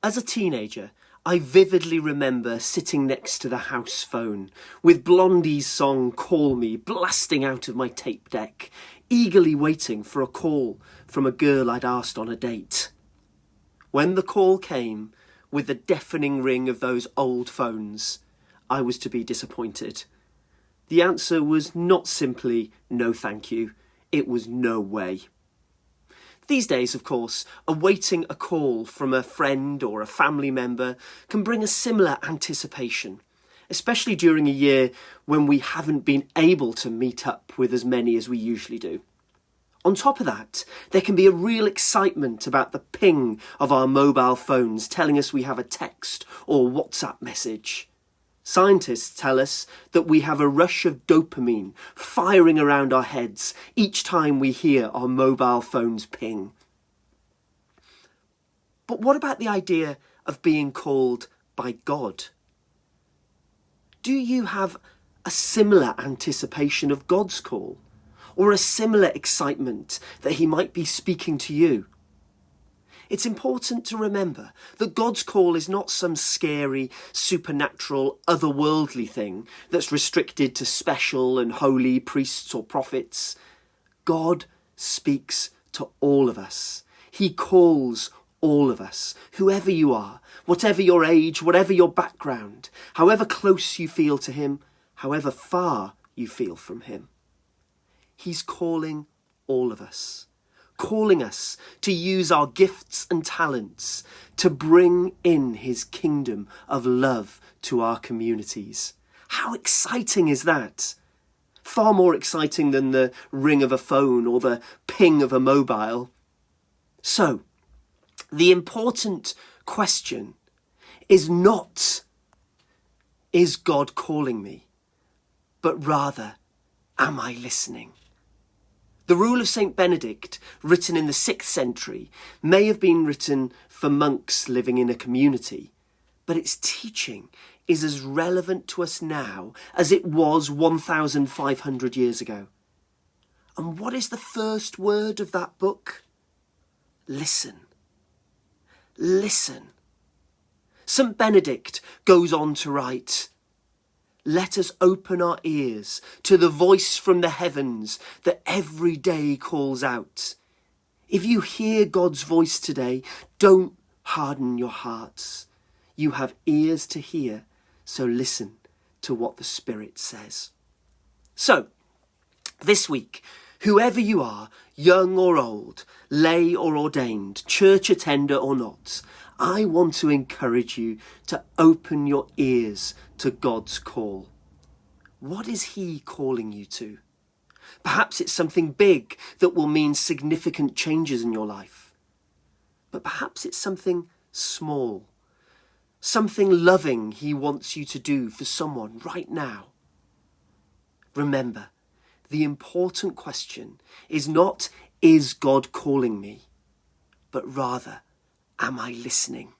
As a teenager, I vividly remember sitting next to the house phone with Blondie's song Call Me blasting out of my tape deck, eagerly waiting for a call from a girl I'd asked on a date. When the call came, with the deafening ring of those old phones, I was to be disappointed. The answer was not simply no thank you, it was no way. These days, of course, awaiting a call from a friend or a family member can bring a similar anticipation, especially during a year when we haven't been able to meet up with as many as we usually do. On top of that, there can be a real excitement about the ping of our mobile phones telling us we have a text or WhatsApp message. Scientists tell us that we have a rush of dopamine firing around our heads each time we hear our mobile phones ping. But what about the idea of being called by God? Do you have a similar anticipation of God's call, or a similar excitement that he might be speaking to you? It's important to remember that God's call is not some scary, supernatural, otherworldly thing that's restricted to special and holy priests or prophets. God speaks to all of us. He calls all of us, whoever you are, whatever your age, whatever your background, however close you feel to him, however far you feel from him. He's calling all of us. Calling us to use our gifts and talents to bring in his kingdom of love to our communities. How exciting is that? Far more exciting than the ring of a phone or the ping of a mobile. So, the important question is not, is God calling me? But rather, am I listening? The Rule of St. Benedict, written in the 6th century, may have been written for monks living in a community, but its teaching is as relevant to us now as it was 1,500 years ago. And what is the first word of that book? Listen. Listen. St. Benedict goes on to write, "Let us open our ears to the voice from the heavens that every day calls out. If you hear God's voice today, don't harden your hearts. You have ears to hear, so listen to what the Spirit says." So, this week, whoever you are, young or old, lay or ordained, church attender or not, I want to encourage you to open your ears to God's call. What is he calling you to? Perhaps it's something big that will mean significant changes in your life. But perhaps it's something small, something loving he wants you to do for someone right now. Remember, the important question is not, is God calling me? But rather, am I listening?